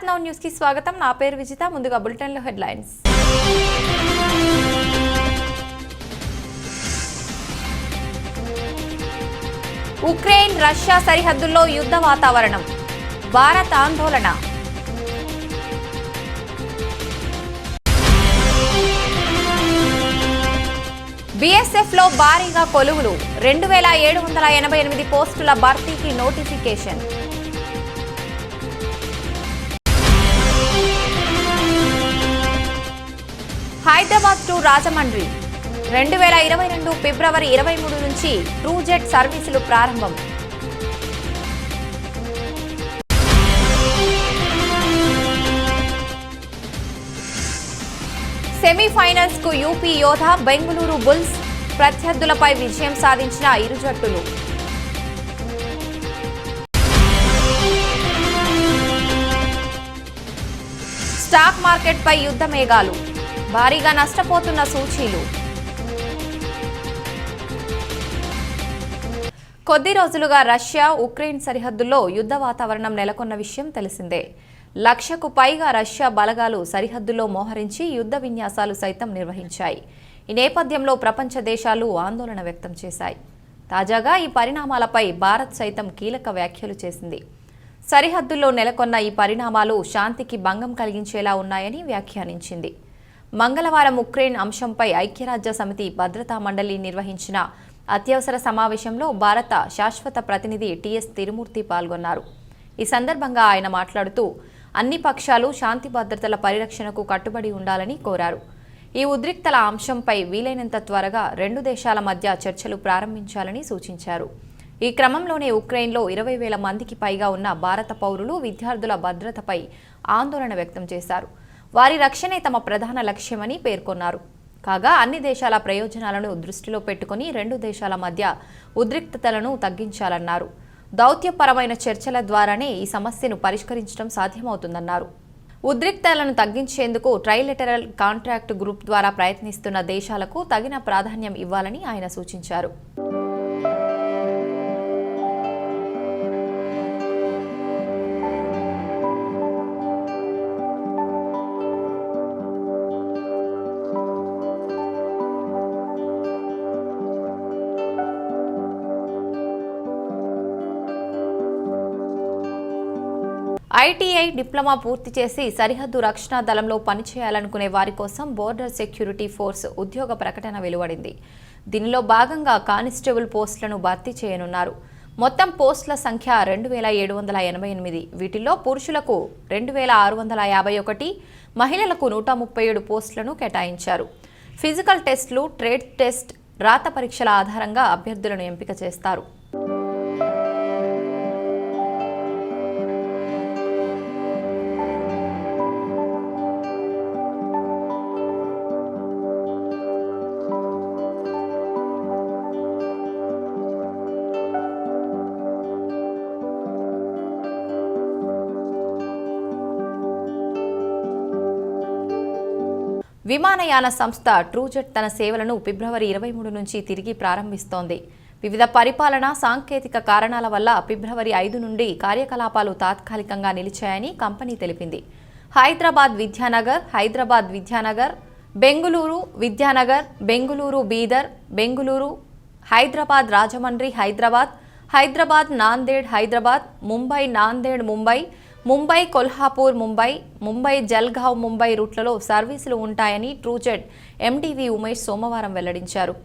Bharat now news కి స్వాగతం. నా పేరు విజిత. ముందుగా బులెటిన్ లో హెడ్లైన్స్. ఉక్రెయిన్ రష్యా సరిహద్దుల్లో యుద్ధ వాతావరణం. భారత్ ఆందోళన. బీఎస్ఎఫ్ లో భారీగా కొలువులు. 2788 పోస్టుల భర్తీకి నోటిఫికేషన్. హైదరాబాద్ టు రాజమండ్రి 2022 ఫిబ్రవరి 23 నుంచి ట్రూజెట్ సర్వీసులు ప్రారంభం. సెమీఫైనల్స్ కు యూపీ యోధా బెంగళూరు బుల్స్ ప్రత్యర్థులపై విజయం సాధించిన ఇరు జట్టులు. స్టాక్ మార్కెట్ పై యుద్ధ మేఘాలు. భారీగా నష్టపోతున్న సూచీలు. కొద్ది రోజులుగా రష్యా ఉక్రెయిన్ సరిహద్దుల్లో యుద్ధ వాతావరణం నెలకొన్న విషయం తెలిసిందే. 1,00,000కు పైగా రష్యా బలగాలు సరిహద్దుల్లో మోహరించి యుద్ధ విన్యాసాలు సైతం నిర్వహించాయి. ఈ నేపథ్యంలో ప్రపంచ దేశాలు ఆందోళన వ్యక్తం చేశాయి. తాజాగా ఈ పరిణామాలపై భారత్ సైతం కీలక వ్యాఖ్యలు చేసింది. సరిహద్దుల్లో నెలకొన్న ఈ పరిణామాలు శాంతికి భంగం కలిగించేలా ఉన్నాయని వ్యాఖ్యానించింది. మంగళవారం ఉక్రెయిన్ అంశంపై ఐక్యరాజ్య సమితి భద్రతా మండలి నిర్వహించిన అత్యవసర సమావేశంలో భారత శాశ్వత ప్రతినిధి టిఎస్ తిరుమూర్తి పాల్గొన్నారు. ఈ సందర్భంగా ఆయన మాట్లాడుతూ అన్ని పక్షాలు శాంతి భద్రతల పరిరక్షణకు కట్టుబడి ఉండాలని కోరారు. ఈ ఉద్రిక్తల అంశంపై వీలైనంత త్వరగా 2 దేశాల మధ్య చర్చలు ప్రారంభించాలని సూచించారు. ఈ క్రమంలోనే ఉక్రెయిన్లో 20,000 మందికి పైగా ఉన్న భారత పౌరులు, విద్యార్థుల భద్రతపై ఆందోళన వ్యక్తం చేశారు. వారి రక్షణే తమ ప్రధాన లక్ష్యమని పేర్కొన్నారు. కాగా అన్ని దేశాల ప్రయోజనాలను దృష్టిలో పెట్టుకుని 2 దేశాల మధ్య ఉద్రిక్తతలను తగ్గించాలన్నారు. దౌత్యపరమైన చర్చల ద్వారానే ఈ సమస్యను పరిష్కరించడం సాధ్యమవుతుందన్నారు. ఉద్రిక్తతలను తగ్గించేందుకు ట్రైలేటరల్ కాంట్రాక్ట్ గ్రూప్ ద్వారా ప్రయత్నిస్తున్న దేశాలకు తగిన ప్రాధాన్యం ఇవ్వాలని ఆయన సూచించారు. ఐటీఐ డిప్లొమా పూర్తి చేసి సరిహద్దు రక్షణ దళంలో పనిచేయాలనుకునే వారి కోసం బోర్డర్ సెక్యూరిటీ ఫోర్స్ ఉద్యోగ ప్రకటన వెలువడింది. దీనిలో భాగంగా కానిస్టేబుల్ పోస్టులను భర్తీ చేయనున్నారు. మొత్తం పోస్టుల సంఖ్య 2,788. వీటిల్లో పురుషులకు 2,651, మహిళలకు 137 పోస్టులను కేటాయించారు. ఫిజికల్ టెస్టులు, ట్రేడ్ టెస్ట్, రాత పరీక్షల ఆధారంగా అభ్యర్థులను ఎంపిక చేస్తారు. విమానయాన సంస్థ ట్రూజెట్ తన సేవలను ఫిబ్రవరి 23 నుంచి తిరిగి ప్రారంభిస్తోంది. వివిధ పరిపాలన, సాంకేతిక కారణాల వల్ల ఫిబ్రవరి 5 నుండి కార్యకలాపాలు తాత్కాలికంగా నిలిచాయని కంపెనీ తెలిపింది. హైదరాబాద్ విద్యానగర్, బెంగుళూరు విద్యానగర్, బెంగుళూరు బీదర్, బెంగుళూరు హైదరాబాద్, రాజమండ్రి హైదరాబాద్ నాందేడ్ హైదరాబాద్, ముంబై నాందేడ్ ముంబై కొల్హాపూర్ ముంబై జల్గావ్ ముంబై రూట్లలో సర్వీసులు ఉంటాయని ట్రూజెట్ ఎండీవీ ఉమేష్ సోమవారం వెల్లడించారు.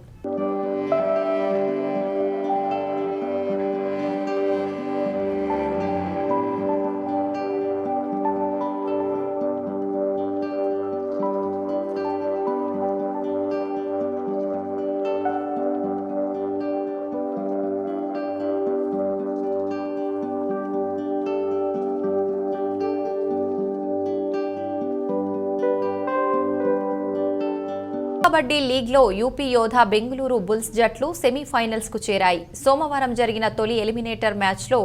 కబడ్డీ లీగ్లో యూపీ యోధా బెంగళూరు బుల్స్ జట్లు సెమీఫైనల్స్ కు చేరాయి. సోమవారం జరిగిన తొలి ఎలిమినేటర్ మ్యాచ్లో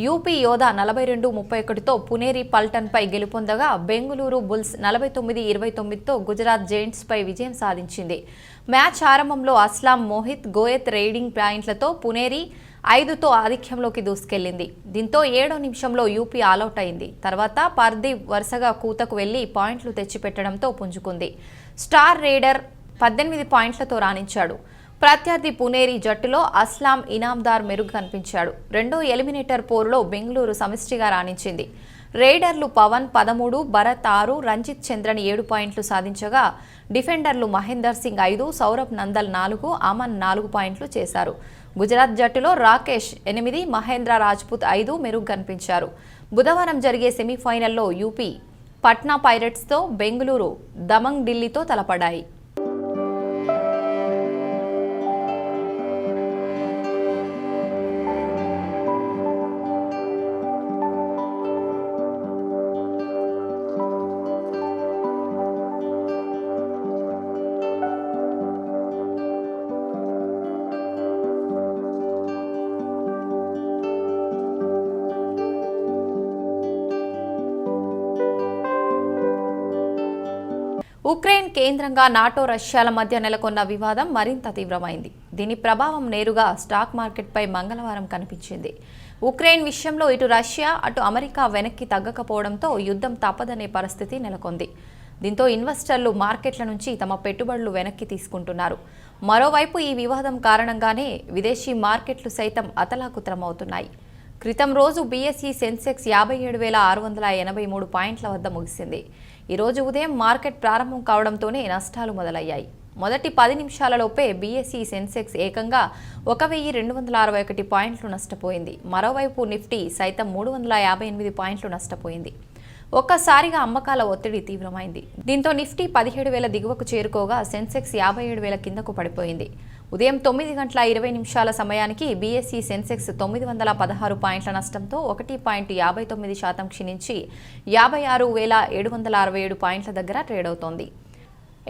యూపీ యోధా 42-31తో పునేరి పల్టన్ పై గెలుపొందగా బెంగళూరు బుల్స్ 49-29తో గుజరాత్ జైంట్స్ పై విజయం సాధించింది. మ్యాచ్ ఆరంభంలో అస్లాం మోహిత్ గోయత్ రైడింగ్ పాయింట్లతో పునేరి 5తో ఆధిక్యంలోకి దూసుకెళ్లింది. దీంతో 7వ నిమిషంలో యూపీ ఆలౌట్ అయింది. తర్వాత పర్దీప్ వరుసగా కూతకు వెళ్లి పాయింట్లు తెచ్చిపెట్టడంతో పుంజుకుంది. స్టార్ రైడర్ 18 పాయింట్లతో రాణించాడు. ప్రత్యర్థి పునేరి జట్టులో అస్లాం ఇనామ్దార్ మెరుగు కనిపించాడు. రెండో ఎలిమినేటర్ పోరులో బెంగళూరు సమిష్టిగా రాణించింది. రైడర్లు పవన్ 13, భరత్ 6, రంజిత్ చంద్రన్ 7 పాయింట్లు సాధించగా డిఫెండర్లు మహేందర్ సింగ్ 5, సౌరభ్ నందల్ 4, అమన్ 4 పాయింట్లు చేశారు. గుజరాత్ జట్టులో రాకేష్ 8, మహేంద్ర రాజ్పుత్ 5 మెరుగు కనిపించారు. బుధవారం జరిగే సెమీఫైనల్లో యూపీ పట్నా పైరట్స్తో, బెంగళూరు దమంగ్ ఢిల్లీతో తలపడ్డాయి. ఉక్రెయిన్ కేంద్రంగా నాటో రష్యాల మధ్య నెలకొన్న వివాదం మరింత తీవ్రమైంది. దీని ప్రభావం నేరుగా స్టాక్ మార్కెట్పై మంగళవారం కనిపించింది. ఉక్రెయిన్ విషయంలో ఇటు రష్యా అటు అమెరికా వెనక్కి తగ్గకపోవడంతో యుద్ధం తప్పదనే పరిస్థితి నెలకొంది. దీంతో ఇన్వెస్టర్లు మార్కెట్ల నుంచి తమ పెట్టుబడులు వెనక్కి తీసుకుంటున్నారు. మరోవైపు ఈ వివాదం కారణంగానే విదేశీ మార్కెట్లు సైతం అతలాకుతలమవుతున్నాయి. క్రితం రోజు బీఎస్ఈ సెన్సెక్స్ 57,683 పాయింట్ల వద్ద ముగిసింది. ఈ రోజు ఉదయం మార్కెట్ ప్రారంభం కావడంతోనే నష్టాలు మొదలయ్యాయి. మొదటి 10 నిమిషాలలోపే బీఎస్ఈ సెన్సెక్స్ ఏకంగా 1,261 పాయింట్లు నష్టపోయింది. మరోవైపు నిఫ్టీ సైతం 358 పాయింట్లు నష్టపోయింది. ఒక్కసారిగా అమ్మకాల ఒత్తిడి తీవ్రమైంది. దీంతో నిఫ్టీ 17,000 దిగువకు చేరుకోగా సెన్సెక్స్ 57,000 కిందకు పడిపోయింది. ఉదయం 9:20 సమయానికి బీఎస్ఈ సెన్సెక్స్ 916 పాయింట్ల నష్టంతో 1.59% క్షీణించి 56,767 పాయింట్ల దగ్గర ట్రేడ్ అవుతోంది.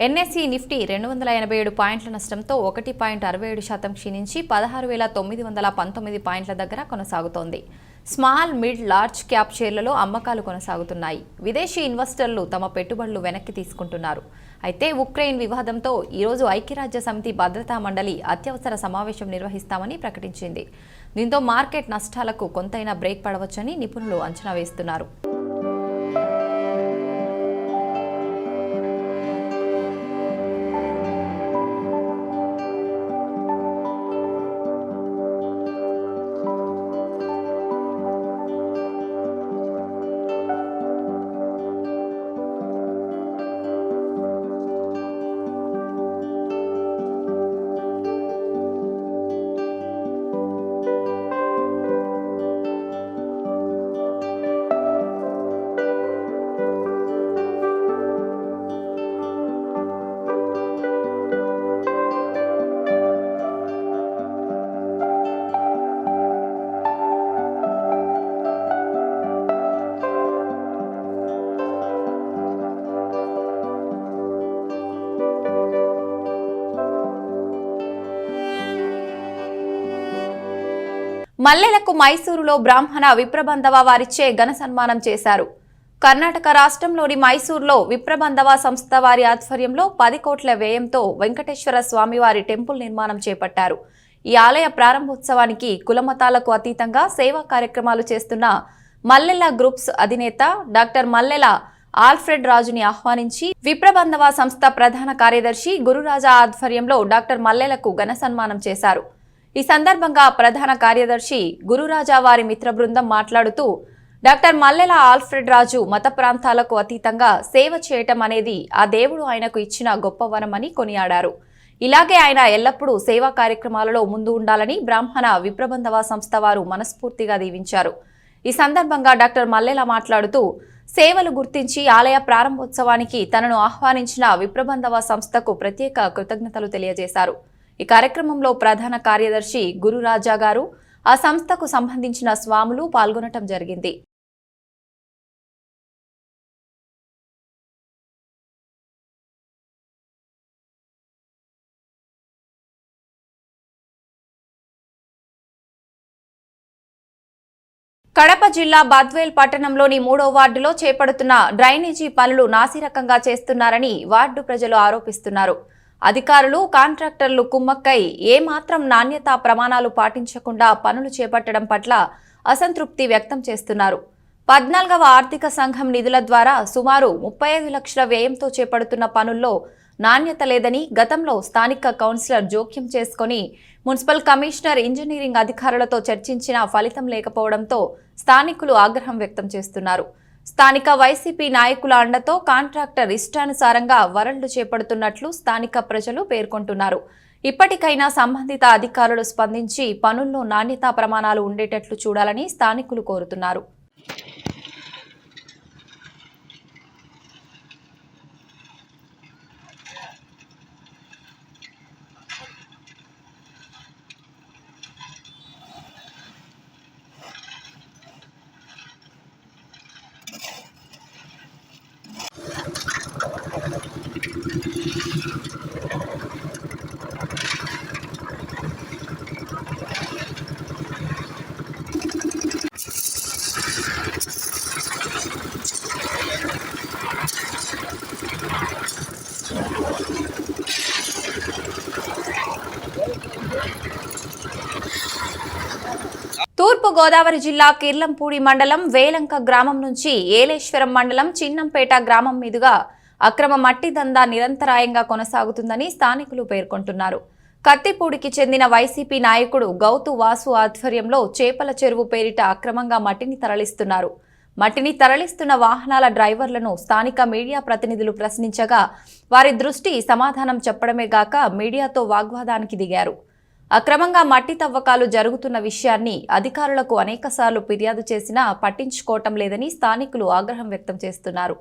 ఎన్ఎస్ఈ నిఫ్టీ 287 పాయింట్ల నష్టంతో 1.67% క్షీణించి 16,919 పాయింట్ల దగ్గర కొనసాగుతోంది. స్మాల్, మిడ్, లార్జ్ క్యాప్ షేర్లలో అమ్మకాలు కొనసాగుతున్నాయి. విదేశీ ఇన్వెస్టర్లు తమ పెట్టుబడులు వెనక్కి తీసుకుంటున్నారు. అయితే ఉక్రెయిన్ వివాదంతో ఈరోజు ఐక్యరాజ్య సమితి భద్రతా మండలి అత్యవసర సమావేశం నిర్వహిస్తామని ప్రకటించింది. దీంతో మార్కెట్ నష్టాలకు కొంతైనా బ్రేక్ పడవచ్చని నిపుణులు అంచనా వేస్తున్నారు. మల్లెలకు మైసూరులో బ్రాహ్మణ విప్రబంధవ వారిచ్చే ఘన సన్మానం చేశారు. కర్ణాటక రాష్ట్రంలోని మైసూరులో విప్రబంధవ సంస్థ వారి ఆధ్వర్యంలో 10 కోట్ల వ్యయంతో వెంకటేశ్వర స్వామివారి టెంపుల్ నిర్మాణం చేపట్టారు. ఈ ఆలయ ప్రారంభోత్సవానికి కులమతాలకు అతీతంగా సేవా కార్యక్రమాలు చేస్తున్న మల్లెల గ్రూప్స్ అధినేత డాక్టర్ మల్లెల ఆల్ఫ్రెడ్ రాజుని ఆహ్వానించి విప్రబంధవ సంస్థ ప్రధాన కార్యదర్శి గురురాజా ఆధ్వర్యంలో డాక్టర్ మల్లెలకు ఘన సన్మానం చేశారు. ఈ సందర్భంగా ప్రధాన కార్యదర్శి గురురాజా వారి మిత్ర బృందం మాట్లాడుతూ డాక్టర్ మల్లెల ఆల్ఫ్రెడ్ రాజు మత ప్రాంతాలకు అతీతంగా సేవ చేయటం అనేది ఆ దేవుడు ఆయనకు ఇచ్చిన గొప్ప వరమని కొనియాడారు. ఇలాగే ఆయన ఎల్లప్పుడూ సేవా కార్యక్రమాలలో ముందు ఉండాలని బ్రాహ్మణ విప్రబంధవ సంస్థ వారు మనస్ఫూర్తిగా దీవించారు. ఈ సందర్భంగా డాక్టర్ మల్లెల మాట్లాడుతూ సేవలు గుర్తించి ఆలయ ప్రారంభోత్సవానికి తనను ఆహ్వానించిన విప్రబంధవ సంస్థకు ప్రత్యేక కృతజ్ఞతలు తెలియజేశారు. ఈ కార్యక్రమంలో ప్రధాన కార్యదర్శి గురురాజా గారు, ఆ సంస్థకు సంబంధించిన స్వాములు పాల్గొనటం జరిగింది. కడప జిల్లా బద్వేల్ పట్టణంలోని 3వ వార్డులో చేపడుతున్న డ్రైనేజీ పనులు నాసిరకంగా చేస్తున్నారని వార్డు ప్రజలు ఆరోపిస్తున్నారు. అధికారులు కాంట్రాక్టర్లు కుమ్మక్కై ఏమాత్రం నాణ్యతా ప్రమాణాలు పాటించకుండా పనులు చేపట్టడం పట్ల అసంతృప్తి వ్యక్తం చేస్తున్నారు. 14వ ఆర్థిక సంఘం నిధుల ద్వారా సుమారు 35 లక్షల వ్యయంతో చేపడుతున్న పనుల్లో నాణ్యత లేదని గతంలో స్థానిక కౌన్సిలర్ జోక్యం చేసుకుని మున్సిపల్ కమిషనర్ ఇంజనీరింగ్ అధికారులతో చర్చించినా ఫలితం లేకపోవడంతో స్థానికులు ఆగ్రహం వ్యక్తం చేస్తున్నారు. స్థానిక వైసీపీ నాయకుల అండతో కాంట్రాక్టర్ ఇష్టానుసారంగా వరళ్లు చేపడుతున్నట్లు స్థానిక ప్రజలు పేర్కొంటున్నారు. ఇప్పటికైనా సంబంధిత అధికారులు స్పందించి పనుల్లో నాణ్యతా ప్రమాణాలు ఉండేటట్లు చూడాలని స్థానికులు కోరుతున్నారు. తూర్పు గోదావరి జిల్లా కిర్లంపూడి మండలం వేలంక గ్రామం నుంచి ఏలేశ్వరం మండలం చిన్నంపేట గ్రామం మీదుగా అక్రమ మట్టి దందా నిరంతరాయంగా కొనసాగుతుందని స్థానికులు పేర్కొంటున్నారు. కత్తిపూడికి చెందిన వైసీపీ నాయకుడు గౌతు వాసు ఆధ్వర్యంలో చేపల చెరువు పేరిట అక్రమంగా మట్టిని తరలిస్తున్నారు. మట్టిని తరలిస్తున్న వాహనాల డ్రైవర్లను స్థానిక మీడియా ప్రతినిధులు ప్రశ్నించగా వారి దృష్టి సమాధానం చెప్పడమే గాక మీడియాతో వాగ్వాదానికి దిగారు. అక్రమంగా మట్టి తవ్వకాలు జరుగుతున్న విషయాన్ని అధికారులకు అనేకసార్లు ఫిర్యాదు చేసినా పట్టించుకోవటం లేదని స్థానికులు ఆగ్రహం వ్యక్తం చేస్తున్నారు.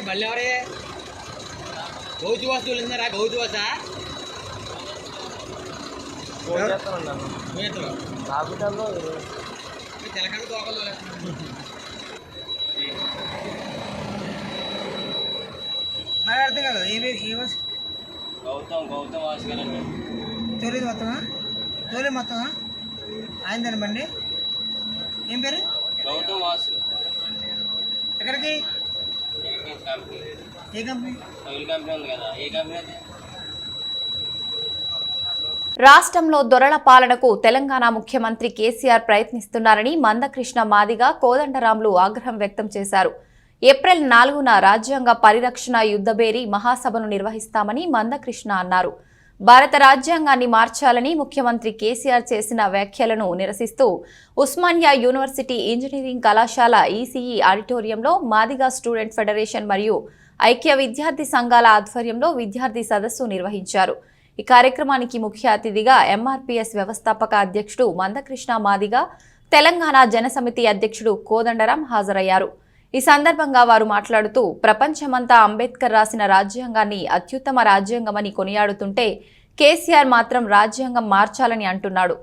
బల్లెవరే గౌతు వస్తువులు ఉన్నారా? గౌతు వాసా తెలకండ తోకలు నాకు అర్థం కాదు. గౌతమ్ వాసు గారండి. తొలి మొత్తమా ఆయనదండి బండి. ఏం పేరు? గౌతమ్ వాసు. ఎక్కడికి? ఏ కంపెనీ? ఉంది కదా. ఏ కంపెనీ? రాష్ట్రంలో దొరల పాలనకు తెలంగాణ ముఖ్యమంత్రి కేసీఆర్ ప్రయత్నిస్తున్నారని మందకృష్ణ మాదిగ, కోదండరాంలు ఆగ్రహం వ్యక్తం చేశారు. ఏప్రిల్ 4న రాజ్యాంగ పరిరక్షణ యుద్ధబేరీ మహాసభను నిర్వహిస్తామని మందకృష్ణ అన్నారు. భారత రాజ్యాంగాన్ని మార్చాలని ముఖ్యమంత్రి కేసీఆర్ చేసిన వ్యాఖ్యలను నిరసిస్తూ ఉస్మానియా యూనివర్సిటీ ఇంజనీరింగ్ కళాశాల ఈసీఈ ఆడిటోరియంలో మాదిగ స్టూడెంట్ ఫెడరేషన్ మరియు ఐక్య విద్యార్థి సంఘాల ఆధ్వర్యంలో విద్యార్థి సదస్సు నిర్వహించారు. ఈ కార్యక్రమానికి ముఖ్య అతిథిగా ఎంఆర్పీఎస్ వ్యవస్థాపక అధ్యక్షుడు మందకృష్ణ మాదిగ, తెలంగాణ జనసమితి అధ్యక్షుడు కోదండరాం హాజరయ్యారు. ఈ సందర్భంగా వారు మాట్లాడుతూ ప్రపంచమంతా అంబేద్కర్ రాసిన రాజ్యాంగాన్ని అత్యుత్తమ రాజ్యాంగమని కొనియాడుతుంటే కేసీఆర్ మాత్రం రాజ్యాంగం మార్చాలని అంటున్నాడు.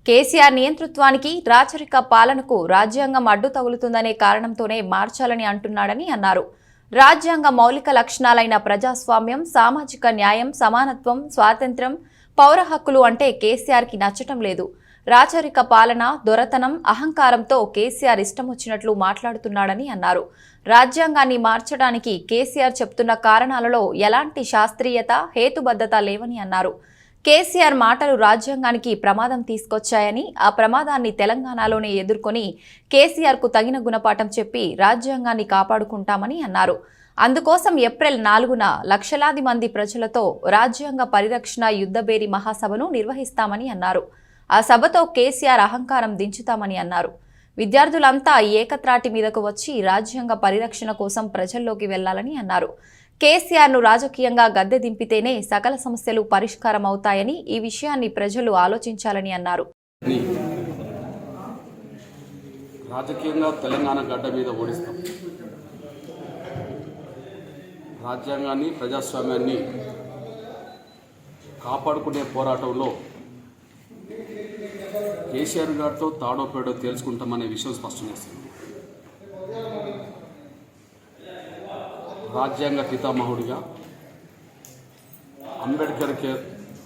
కేసీఆర్ నియంతృత్వానికి, రాచరిక పాలనకు రాజ్యాంగం అడ్డు తగులుతుందనే కారణంతోనే మార్చాలని అంటున్నాడని అన్నారు. రాజ్యాంగ మౌలిక లక్షణాలైన ప్రజాస్వామ్యం, సామాజిక న్యాయం, సమానత్వం, స్వాతంత్ర్యం, పౌర హక్కులు అంటే కేసీఆర్కి నచ్చటం లేదు. రాచరిక పాలన, దొరతనం, అహంకారంతో కేసీఆర్ ఇష్టం వచ్చినట్లు మాట్లాడుతున్నాడని అన్నారు. రాజ్యాంగాన్ని మార్చడానికి కేసీఆర్ చెప్తున్న కారణాలలో ఎలాంటి శాస్త్రీయత, హేతుబద్ధత లేవని అన్నారు. కేసీఆర్ మాటలు రాజ్యాంగానికి ప్రమాదం తీసుకొచ్చాయని, ఆ ప్రమాదాన్ని తెలంగాణలోనే ఎదుర్కొని కేసీఆర్కు తగిన గుణపాఠం చెప్పి రాజ్యాంగాన్ని కాపాడుకుంటామని అన్నారు. అందుకోసం ఏప్రిల్ 4న లక్షలాది మంది ప్రజలతో రాజ్యాంగ పరిరక్షణ యుద్ధబేరీ మహాసభను నిర్వహిస్తామని అన్నారు. ఆ సభతో కేసీఆర్ అహంకారం దించుతామని అన్నారు. విద్యార్థులంతా ఏకత్రాటి మీదకు వచ్చి రాజ్యాంగ పరిరక్షణ కోసం ప్రజల్లోకి వెళ్లాలని అన్నారు. కేసీఆర్ను రాజకీయంగా గద్దె దింపితేనే సకల సమస్యలు పరిష్కారం అవుతాయని, ఈ విషయాన్ని ప్రజలు ఆలోచించాలని అన్నారు. రాజకీయంగా తెలంగాణ గడ్డ మీద ఓడిస్తాం. రాజ్యాంగాన్ని, ప్రజాస్వామ్యాన్ని కాపాడుకునే పోరాటంలో కేసీఆర్ గారితో తాడో పేడో తేల్చుకుంటామనే విషయం స్పష్టం చేస్తుంది. రాజ్యాంగ పితామహుడిగా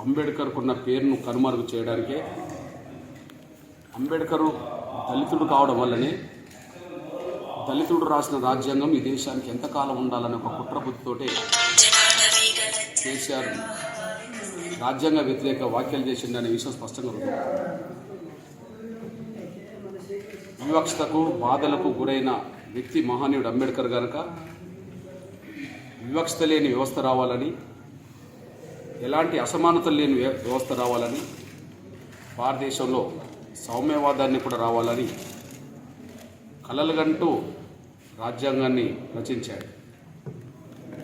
అంబేద్కర్కున్న పేరును కనుమరుగు చేయడానికే, అంబేద్కర్ దళితుడు కావడం వల్లనే దళితుడు రాసిన రాజ్యాంగం ఈ దేశానికి ఎంతకాలం ఉండాలనే ఒక కుట్రబుద్ధితోటే కేసీఆర్ రాజ్యాంగ వ్యతిరేక వ్యాఖ్యలు చేసిండనే విషయం స్పష్టంగా ఉంది. వివక్షతకు బాధలకు గురైన వ్యక్తి మహనీయుడు అంబేద్కర్ కనుక వివక్షత లేని వ్యవస్థ రావాలని, ఎలాంటి అసమానతలు లేని వ్యవస్థ రావాలని, భారతదేశంలో సౌమ్యవాదాన్ని కూడా రావాలని కలలుగంటూ రాజ్యాంగాన్ని రచించాడు.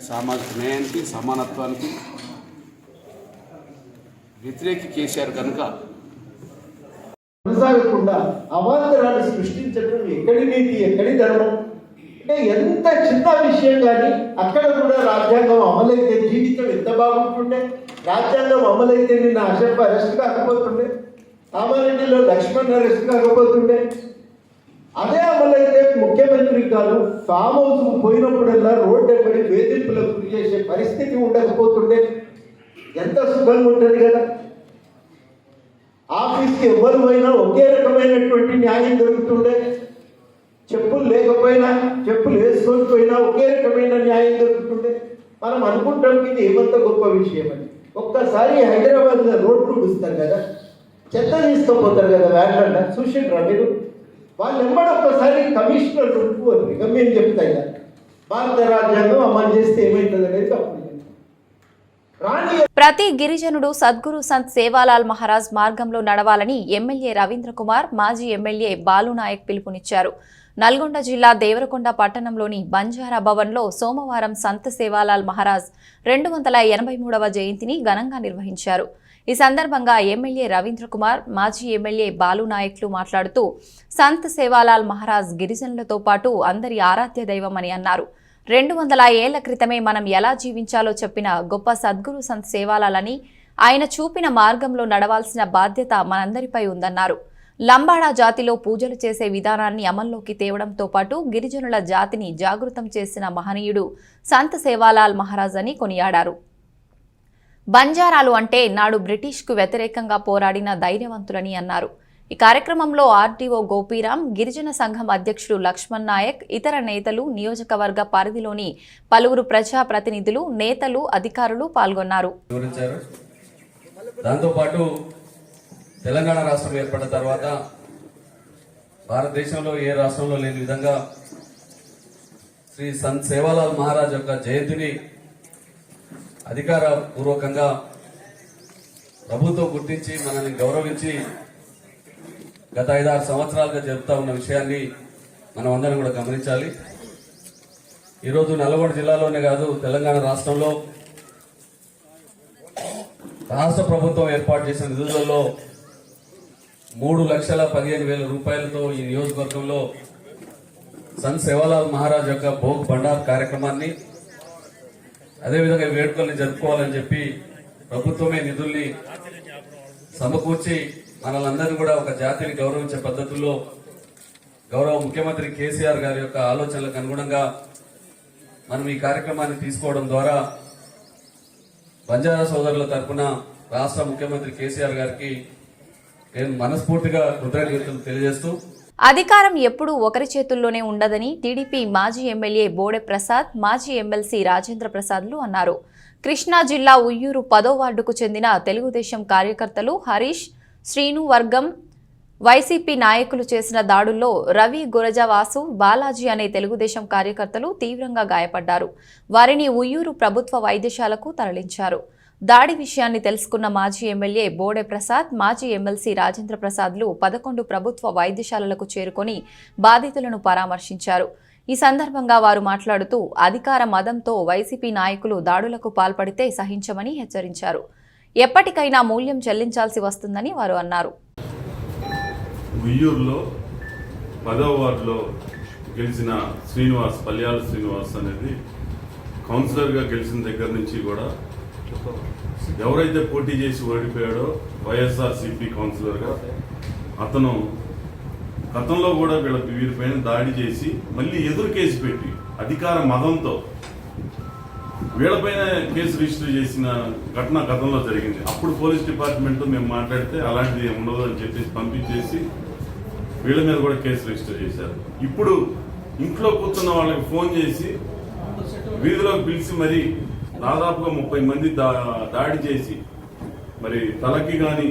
సామాజిక న్యాయానికి, సమానత్వానికి వ్యతిరేకి కేసీఆర్ కనుక కొనసాగకుండా అవాంతరాన్ని సృష్టించడం ఎక్కడి నీతి, ఎక్కడి ధర్మం? అంటే ఎంత చిన్న విషయం కానీ అక్కడ కూడా రాజ్యాంగం అమలైతే జీవితం ఎంత బాగుంటుండే. రాజ్యాంగం అమలైతే నిన్న అషఫ్ అరెస్ట్ కాకపోతుండే, కామారెడ్డిలో లక్ష్మణ్ అరెస్ట్ కాకపోతుండే. అదే అమలైతే ముఖ్యమంత్రి కాదు ఫామ్ హౌస్కు పోయినప్పుడల్లా రోడ్డు ఎక్కడి వేధింపులకు గురి చేసే పరిస్థితి ఉండకపోతుండే. ఎంత సుఖంగా ఉంటుంది కదా. ఆఫీస్కి ఎవరు పోయినా ఒకే రకమైనటువంటి న్యాయం దొరుకుతుండే. చెప్పులు లేకపోయినా, చెప్పులు వేసుకొని పోయినా ఒకే రకమైన న్యాయం దొరుకుతుండే. మనం అనుకుంటాం ఇది ఏమంత గొప్ప విషయం అని. ఒక్కసారి హైదరాబాద్లో రోడ్లు చూస్తారు కదా, చెత్త తీసుకుపోతారు కదా వ్యాన్లన్నా, చూసిండ్రా మీరు? వాళ్ళు ఒక్కసారి కమిషనర్ ఉంటుకోరు. ఇక మేము చెప్తాయి కదా భారత రాజ్యాంగం అమలు చేస్తే ఏమవుతుంది అనేది అప్పుడు ప్రతి గిరిజనుడు సద్గురు సంత్ సేవాలాల్ మహారాజ్ మార్గంలో నడవాలని ఎమ్మెల్యే రవీంద్ర కుమార్, మాజీ ఎమ్మెల్యే బాలునాయక్ పిలుపునిచ్చారు. నల్గొండ జిల్లా దేవరకొండ పట్టణంలోని బంజారా భవన్లో సోమవారం సంత్ సేవాలాల్ మహారాజ్ 283వ జయంతిని ఘనంగా నిర్వహించారు. ఈ సందర్భంగా ఎమ్మెల్యే రవీంద్ర కుమార్, మాజీ ఎమ్మెల్యే బాలునాయక్లు మాట్లాడుతూ సంత్ సేవాలాల్ మహారాజ్ గిరిజనులతో పాటు అందరి ఆరాధ్య దైవమని అన్నారు. 200 ఏళ్ల క్రితమే మనం ఎలా జీవించాలో చెప్పిన గొప్ప సద్గురు సంత్ సేవాలాలని, ఆయన చూపిన మార్గంలో నడవాల్సిన బాధ్యత మనందరిపై ఉందన్నారు. లంబాడా జాతిలో పూజలు చేసే విధానాన్ని అమల్లోకి తేవడంతో పాటు గిరిజనుల జాతిని జాగృతం చేసిన మహనీయుడు సంత్ సేవాలాల్ మహారాజ్ అని కొనియాడారు. బంజారాలు అంటే నాడు బ్రిటిష్కు వ్యతిరేకంగా పోరాడిన ధైర్యవంతులని అన్నారు. ఈ కార్యక్రమంలో ఆర్డీఓ గోపీరాం, గిరిజన సంఘం అధ్యక్షుడు లక్ష్మణ్ నాయక్, ఇతర నేతలు, నియోజకవర్గ పరిధిలోని పలువురు ప్రజా ప్రతినిధులు, నేతలు, అధికారులు పాల్గొన్నారు. దాంతోపాటు తెలంగాణ రాష్ట్రం ఏర్పడిన తర్వాత భారతదేశంలో ఏ రాష్ట్రంలో లేని విధంగా శ్రీ సంత్ సేవాలాల్ మహారాజ్ యొక్క జయంతిని అధికార పూర్వకంగా ప్రభుత్వం గుర్తించి మనల్ని గౌరవించి గత 5-6 సంవత్సరాలుగా జరుపుతా ఉన్న విషయాన్ని మనం అందరం కూడా గమనించాలి. ఈరోజు నల్గొండ జిల్లాలోనే కాదు, తెలంగాణ రాష్ట్రంలో రాష్ట్ర ప్రభుత్వం ఏర్పాటు చేసిన నిధులలో 3,15,000 రూపాయలతో ఈ నియోజకవర్గంలో సంత్ సేవాలాల్ మహారాజ్ యొక్క భోగ్ భండార్ కార్యక్రమాన్ని, అదేవిధంగా వేడుకల్ని జరుపుకోవాలని చెప్పి ప్రభుత్వమే నిధుల్ని సమకూర్చి మనలందరినీ కూడా ఒక జాతిని గౌరవించే పద్ధతుల్లో గౌరవ ముఖ్యమంత్రి కేసీఆర్ గారి యొక్క ఆలోచనలకు అనుగుణంగా మనం ఈ కార్యక్రమాన్ని తీసుకోవడం ద్వారా బంజారా సోదరుల తరఫున రాష్ట్ర ముఖ్యమంత్రి కేసీఆర్ గారికి నేను మనస్ఫూర్తిగా కృతజ్ఞతలు తెలియజేస్తూ, అధికారం ఎప్పుడూ ఒకరి చేతుల్లోనే ఉండదని టీడీపీ మాజీ ఎమ్మెల్యే బోడే ప్రసాద్, మాజీ ఎమ్మెల్సీ రాజేంద్ర ప్రసాద్లు అన్నారు. కృష్ణా జిల్లా ఉయ్యూరు 10వ వార్డుకు చెందిన తెలుగుదేశం కార్యకర్తలు హరీష్, శ్రీను వర్గం, వైసీపీ నాయకులు చేసిన దాడుల్లో రవి, గురజవాసు, బాలాజీ అనే తెలుగుదేశం కార్యకర్తలు తీవ్రంగా గాయపడ్డారు. వారిని ఉయ్యూరు ప్రభుత్వ వైద్యశాలకు తరలించారు. దాడి విషయాన్ని తెలుసుకున్న మాజీ ఎమ్మెల్యే బోడే ప్రసాద్, మాజీ ఎమ్మెల్సీ రాజేంద్ర ప్రసాద్లు 11 ప్రభుత్వ వైద్యశాలలకు చేరుకొని బాధితులను పరామర్శించారు. ఈ సందర్భంగా వారు మాట్లాడుతూ అధికార మదంతో వైసీపీ నాయకులు దాడులకు పాల్పడితే సహించమని హెచ్చరించారు. ఎప్పటికైనా మూల్యం చెల్లించాల్సి వస్తుందని వారు అన్నారు. ఉయ్యూరులో 10వ వార్డులో గెలిచిన శ్రీనివాస్, పల్యాల శ్రీనివాస్ అనేది కౌన్సిలర్గా గెలిచిన దగ్గర నుంచి కూడా ఎవరైతే పోటీ చేసి ఓడిపోయాడో వైఎస్ఆర్సీపీ కౌన్సిలర్గా అతను గతంలో కూడా వీరిపైన దాడి చేసి మళ్ళీ ఎదురు కేసు పెట్టి అధికార మదంతో వీళ్ళపైన కేసు రిజిస్టర్ చేసిన ఘటన గతంలో జరిగింది. అప్పుడు పోలీస్ డిపార్ట్మెంట్ మేము మాట్లాడితే అలాంటిది ఉండదు అని చెప్పేసి పంపించేసి వీళ్ళ మీద కూడా కేసు రిజిస్టర్ చేశారు. ఇప్పుడు ఇంట్లో కూర్చున్న వాళ్ళకి ఫోన్ చేసి వీధిలోకి పిలిచి మరి దాదాపుగా 30 మంది దాడి చేసి మరి తలకి కానీ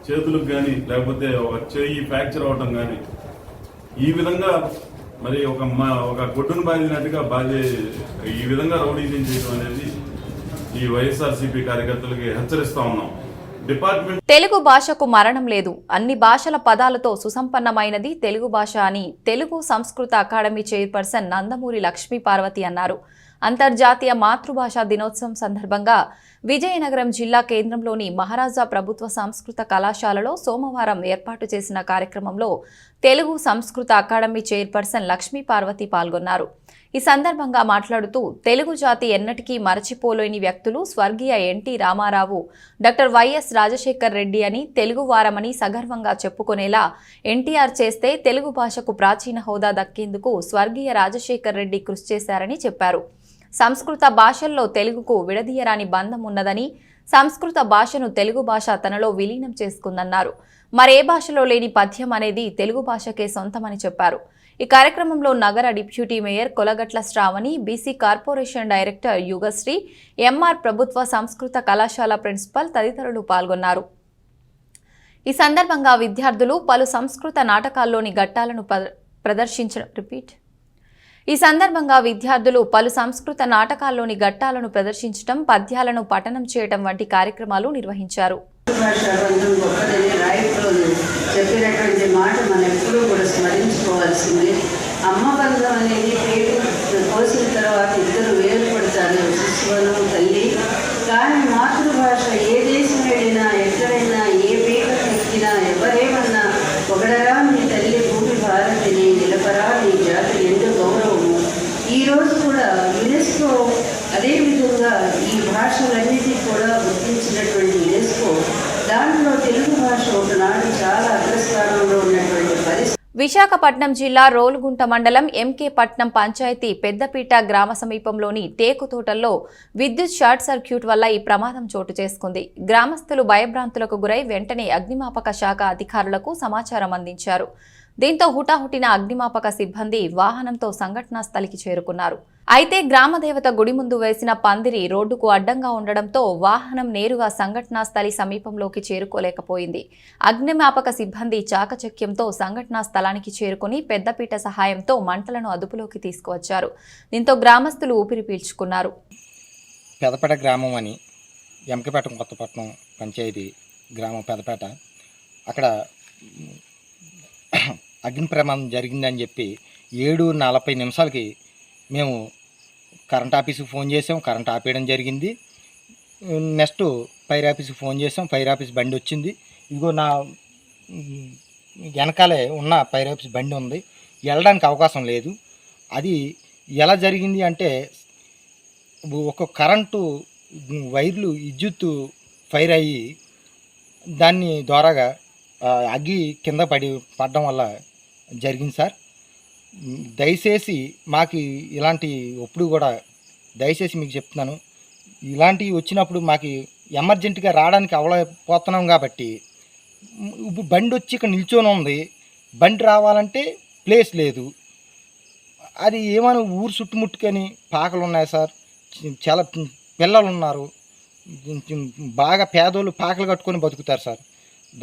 చేతులకు కానీ లేకపోతే ఒక చెయ్యి ఫ్రాక్చర్ అవటం కానీ ఈ విధంగా మరి ఒక గొడ్డును బాధినట్టుగా ఈ విధంగా రౌడీజం చేయడం అనేది ఈ వైఎస్ఆర్సీపీ కార్యకర్తలకి హెచ్చరిస్తా ఉన్నాం. డిపార్ట్మెంట్ తెలుగు భాషకు మరణం లేదు, అన్ని భాషల పదాలతో సుసంపన్నమైనది తెలుగు భాష అని తెలుగు సంస్కృత అకాడమీ చైర్పర్సన్ నందమూరి లక్ష్మీ పార్వతి అన్నారు. అంతర్జాతీయ మాతృభాషా దినోత్సవం సందర్భంగా విజయనగరం జిల్లా కేంద్రంలోని మహారాజా ప్రభుత్వ సంస్కృత కళాశాలలో సోమవారం ఏర్పాటు చేసిన కార్యక్రమంలో తెలుగు సంస్కృత అకాడమీ చైర్పర్సన్ లక్ష్మీ పార్వతి పాల్గొన్నారు. ఈ సందర్భంగా మాట్లాడుతూ తెలుగు జాతి ఎన్నటికీ మరచిపోలేని వ్యక్తులు స్వర్గీయ NT Rama Rao, doctor YS Rajasekhar Reddy అని తెలుగు వారమని సగర్వంగా చెప్పుకునేలా ఎన్టీఆర్ చేస్తే తెలుగు భాషకు ప్రాచీన హోదా దక్కేందుకు స్వర్గీయ రాజశేఖర్ రెడ్డి కృషి చేశారని చెప్పారు. సంస్కృత భాషల్లో తెలుగుకు విడదీయరాని బంధం ఉన్నదని, సంస్కృత భాషను తెలుగు భాష తనలో విలీనం చేసుకుందన్నారు. మరే భాషలో లేని పద్యం అనేది తెలుగు భాషకే సొంతమని చెప్పారు. ఈ కార్యక్రమంలో నగర deputy mayor Kolagatla Shravani, BC corporation director Yugasri, MR ప్రభుత్వ సంస్కృత కళాశాల ప్రిన్సిపల్ తదితరులు పాల్గొన్నారు. ఈ సందర్భంగా విద్యార్థులు పలు సంస్కృత నాటకాల్లోని ఘట్టాలను ప్రదర్శించడం, పద్యాలను పఠనం చేయడం వంటి కార్యక్రమాలు నిర్వహించారు. చెప్పినటువంటి మాట మనం ఎప్పుడూ కూడా స్మరించుకోవాల్సింది. అమ్మ బంధం అనేది పేరు కోసిన తర్వాత ఇద్దరు వేరుపడతారు, శిశువును తల్లి. కానీ మాతృభాష ఏ దేశం వెళ్ళినా, ఎక్కడైనా, ఏ పీకలు ఎక్కినా, ఎవరేమన్నా ఒకడరా నీ తల్లి భూమి భారతిని, నిలపరా నీ జాతి ఎంతో గౌరవము. ఈరోజు కూడా యునెస్కో అదేవిధంగా ఈ భాషలన్నిటికీ కూడా గుర్తించినటువంటి యునెస్కో దాంట్లో తెలుగు భాష ఒకనాడు చాలా అగ్రస్థానంలో ఉన్నటువంటి పరిస్థితి. విశాఖపట్నం జిల్లా రోలుగుంట మండలం ఎంకే పట్నం పంచాయతీ పెద్దపీట గ్రామ సమీపంలోని టేకు తోటల్లో విద్యుత్ షార్ట్ సర్క్యూట్ వల్ల ఈ ప్రమాదం చోటు చేసుకుంది. గ్రామస్తులు భయభ్రాంతులకు గురై వెంటనే అగ్నిమాపక శాఖ అధికారులకు సమాచారం అందించారు. దీంతో హుటాహుటిన అగ్నిమాపక సిబ్బంది వాహనంతో సంఘటనా స్థలికి చేరుకున్నారు. అయితే గ్రామదేవత గుడి ముందు వేసిన పందిరి రోడ్డుకు అడ్డంగా ఉండడంతో వాహనం నేరుగా సంఘటనా స్థలి సమీపంలోకి చేరుకోలేకపోయింది. అగ్నిమాపక సిబ్బంది చాకచక్యంతో సంఘటనా స్థలానికి చేరుకుని పెద్దపీట సహాయంతో మంటలను అదుపులోకి తీసుకువచ్చారు. దీంతో గ్రామస్తులు ఊపిరి పీల్చుకున్నారు. పెదపేట గ్రామం అని ఎంకపేట కొత్తపట్నం పంచాయతీ గ్రామం పెదపేట, అక్కడ అగ్ని ప్రమాదం జరిగిందని చెప్పి 7:40 మేము కరెంట్ ఆఫీస్కి ఫోన్ చేసాం. కరెంట్ ఆపేయడం జరిగింది. నెక్స్ట్ ఫైర్ ఆఫీస్కి ఫోన్ చేసాం. ఫైర్ ఆఫీస్ బండి వచ్చింది. ఇదిగో నా వెనకాలే ఉన్న ఫైర్ ఆఫీస్ బండి ఉంది, వెళ్ళడానికి అవకాశం లేదు. అది ఎలా జరిగింది అంటే ఒక కరెంటు వైర్లు విద్యుత్ ఫైర్ అయ్యి దాన్ని ద్వారాగా అగ్గి కింద పడడం వల్ల జరిగింది సార్. దయచేసి మాకు ఇలాంటి ఎప్పుడు కూడా దయచేసి మీకు చెప్తున్నాను, ఇలాంటివి వచ్చినప్పుడు మాకు ఎమర్జెంట్గా రావడానికి అవలేకపోతున్నాం. కాబట్టి ఇప్పుడు బండి వచ్చి ఇక్కడ నిల్చొని ఉంది, బండి రావాలంటే ప్లేస్ లేదు. అది ఏమైనా ఊరు చుట్టుముట్టుకొని పాకలు ఉన్నాయి సార్, చాలా పిల్లలు ఉన్నారు, బాగా పేదోళ్ళు పాకలు కట్టుకొని బతుకుతారు సార్.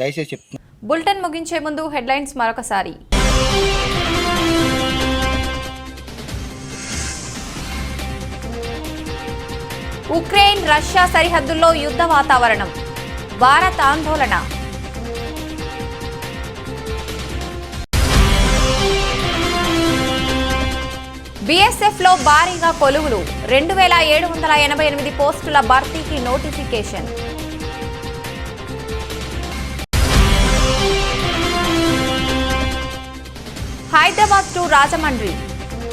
దయచేసి చెప్తున్నాను. బులెటిన్ ముగించే ముందు హెడ్లైన్స్ మరొకసారి. ఉక్రెయిన్ రష్యా సరిహద్దుల్లో యుద్ధ వాతావరణం, భారత్ ఆందోళన. బీఎస్ఎఫ్ లో భారీగా కొలువులు, 2788 పోస్టుల భర్తీకి నోటిఫికేషన్. హైదరాబాద్ టు రాజమండ్రి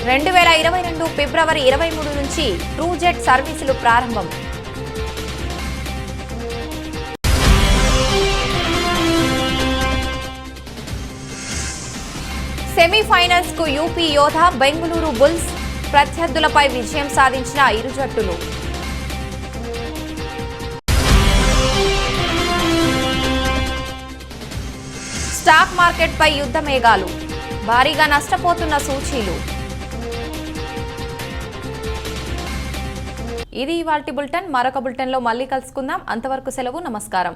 2022 ఫిబ్రవరి 23 నుంచి ట్రూజెట్ సర్వీసులు ప్రారంభం. సెమీఫైనల్స్ కు యూపీ యోధా బెంగళూరు బుల్స్ ప్రత్యర్థులపై విజయం సాధించిన ఇరు జట్టులు. స్టాక్ మార్కెట్పై యుద్ధ మేఘాలు, భారీగా నష్టపోతున్న సూచీలు. ఇది ఇవాల్టి బులెటిన్. మరొక బులెటిన్లో మళ్ళీ కలుసుకుందాం. అంతవరకు సెలవు. నమస్కారం.